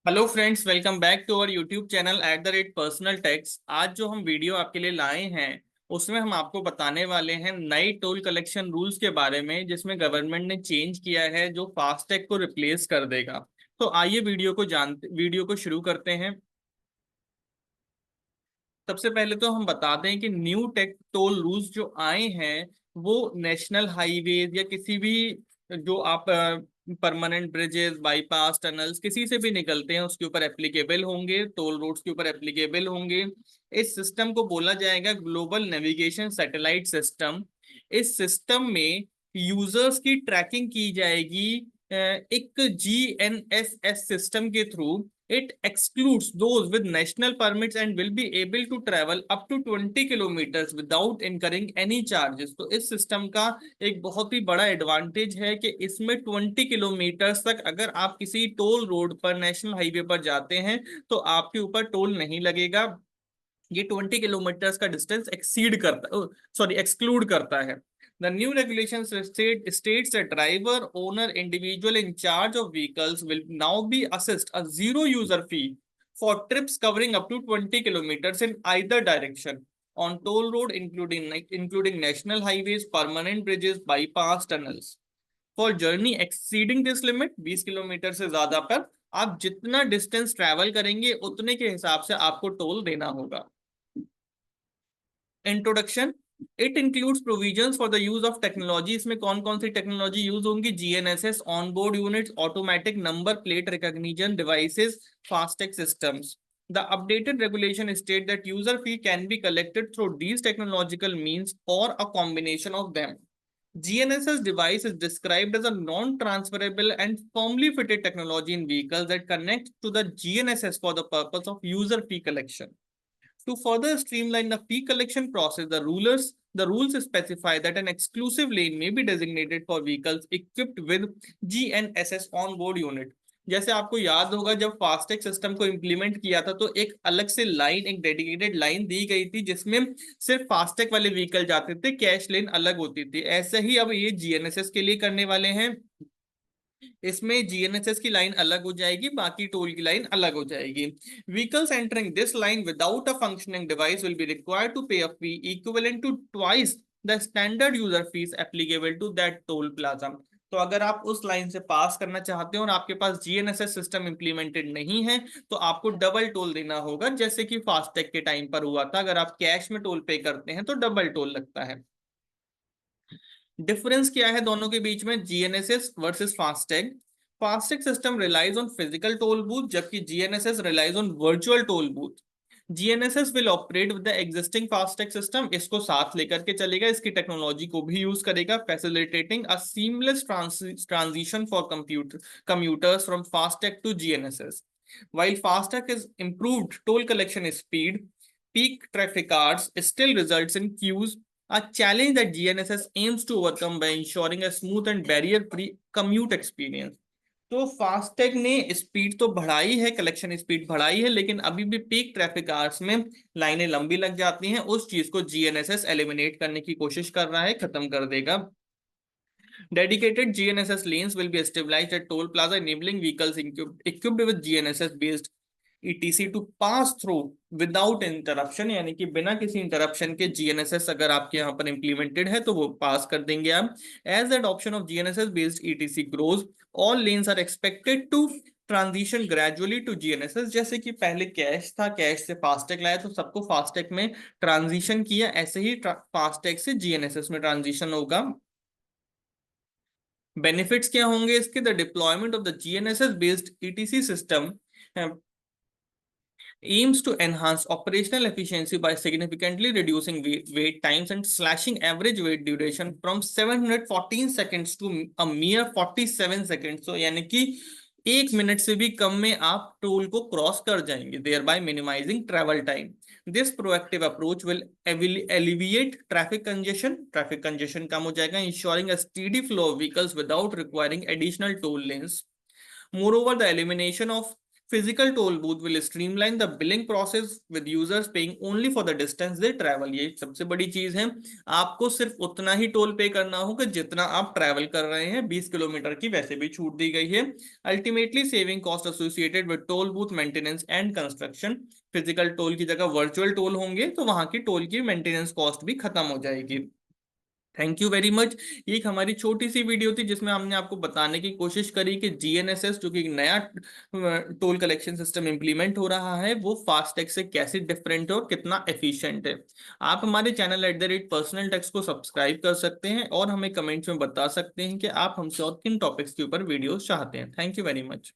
Hello friends, welcome back to our YouTube channel @personal tax. आज जो हम video आपके लिए लाए हैं उसमें हम आपको बताने वाले हैं नई टोल कलेक्शन रूल्स के बारे में, जिसमें गवर्नमेंट ने चेंज किया है जो फास्टैग को रिप्लेस कर देगा। तो आइए वीडियो को शुरू करते हैं। सबसे पहले तो हम बता दें कि न्यू टेक टोल रूल्स जो आए हैं वो नेशनल हाईवेज या किसी भी जो आप परमानेंट ब्रिजेस, बाईपास, टनल्स किसी से भी निकलते हैं उसके ऊपर एप्लीकेबल होंगे, टोल रोड्स के ऊपर एप्लीकेबल होंगे। इस सिस्टम को बोला जाएगा ग्लोबल नेविगेशन सैटेलाइट सिस्टम। इस सिस्टम में यूजर्स की ट्रैकिंग की जाएगी एक GNSS सिस्टम के through. It excludes those with national permits and will be able to travel up to 20 kilometers without incurring any charges। तो इस सिस्टम का एक बहुत ही बड़ा एडवांटेज है कि इसमें 20 किलोमीटर्स तक अगर आप किसी टोल रोड पर, नेशनल हाईवे पर जाते हैं तो आपके ऊपर टोल नहीं लगेगा। ये 20 किलोमीटर्स का डिस्टेंस एक्सक्लूड करता है। The new regulations states that driver, owner, individual in charge of vehicles will now be assessed a zero user fee for trips covering up to 20 kilometers in either direction on toll road, including national highways, permanent bridges, bypass, tunnels. For journey exceeding this limit, 20 kilometre से ज्यादा पर आप जितना distance travel करेंगे उतने के हिसाब से आपको टोल देना होगा। Introduction. It includes provisions for the use of technology. इसमें कौन कौन सी टेक्नोलॉजी यूज होंगी? GNSS, onboard units, automatic number plate recognition devices, FASTag systems. The updated regulation state that user fee can be collected through these technological means or a combination of them. GNSS device is described as a non-transferable and firmly fitted technology in vehicles that connect to the GNSS for the purpose of user fee collection. To further streamline the fee collection process, the rules specify that an exclusive lane may be designated for vehicles equipped with GNSS onboard unit। जैसे आपको याद होगा जब FASTag system को implement किया था तो एक अलग से लाइन, एक डेडिकेटेड लाइन दी गई थी जिसमें सिर्फ फास्टैग वाले व्हीकल जाते थे, कैश लेन अलग होती थी। ऐसे ही अब ये GNSS के लिए करने वाले हैं। इसमें GNSS की लाइन अलग हो जाएगी, बाकी टोल की लाइन अलग हो जाएगी। Vehicles entering this line without a functioning device will be required to pay a fee equivalent to twice the standard user fees applicable to that toll plaza। तो अगर आप उस लाइन से पास करना चाहते हो और आपके पास GNSS सिस्टम इंप्लीमेंटेड नहीं है तो आपको डबल टोल देना होगा, जैसे कि फास्टैग के टाइम पर हुआ था। अगर आप कैश में टोल पे करते हैं तो डबल टोल लगता है। डिफरेंस क्या है दोनों के बीच में? GNSS versus FASTag. FASTag system relies on physical toll booth, जबकि GNSS relies on virtual toll booth. GNSS will operate with the existing FASTag system. इसको साथ लेकर के चलेगा, इसकी टेक्नोलॉजी को भी यूज करेगा, facilitating a seamless transition for commuters from FASTag to GNSS। While FASTag is improved toll collection speed, peak traffic hours still results in queues, a challenge that GNSS aims to overcome by ensuring a smooth and barrier-free commute experience। तो FASTag ने speed तो बढ़ाई है, collection speed बढ़ाई है, लेकिन अभी भी पीक ट्रैफिक आवर्स में लाइनें लंबी लग जाती हैं। उस चीज को GNSS एलिमिनेट करने की कोशिश कर रहा है, खत्म कर देगा। Dedicated GNSS lanes will be established at toll plaza, enabling vehicles equipped with GNSS based ETC to pass through without interruption। यानी कि बिना किसी इंटरप्शन के GNSS अगर आपके यहाँ पर इंप्लीमेंटेड है तो वो पास कर देंगे आप। As the adoption of GNSS based ETC grows, all lanes are expected to transition gradually to GNSS। जैसे कि पहले कैश था, कैश से फास्टैग लाया तो सबको फास्टैग में ट्रांजिशन किया, ऐसे ही फास्टैग से GNSS में ट्रांजिशन होगा। बेनिफिट्स क्या होंगे इसके? The deployment of the GNSS based ETC system aims to enhance operational efficiency by significantly reducing wait times and slashing average wait duration from 714 seconds to a mere 47 seconds। तो यानी कि 1 minute से भी कम में आप टोल को cross कर जाएंगे, thereby minimizing travel time। This proactive approach will alleviate traffic congestion कम हो जाएगा, ensuring a steady flow of vehicles without requiring additional toll lanes। Moreover, the elimination of Physical toll booth will streamline the billing process with users paying only for the distance they travel. ये सबसे बड़ी चीज है, आपको सिर्फ उतना ही toll पे करना होगा जितना आप ट्रैवल कर रहे हैं। 20 किलोमीटर की वैसे भी छूट दी गई है। Ultimately saving cost associated with toll booth maintenance and construction. Physical toll की जगह वर्चुअल टोल होंगे तो वहां की टोल की मेंटेनेंस कॉस्ट भी खत्म हो जाएगी। Thank you very much. एक हमारी छोटी सी वीडियो थी जिसमें हमने आपको बताने की कोशिश करी कि जीएनएसएस जो कि एक नया टोल कलेक्शन सिस्टम इंप्लीमेंट हो रहा है वो फास्टैग से कैसे डिफरेंट है और कितना एफिशिएंट है। आप हमारे चैनल @पर्सनल टैक्स को सब्सक्राइब कर सकते हैं और हमें कमेंट्स में बता सकते हैं कि आप हमसे और किन टॉपिक्स के ऊपर वीडियो चाहते हैं। Thank you very much.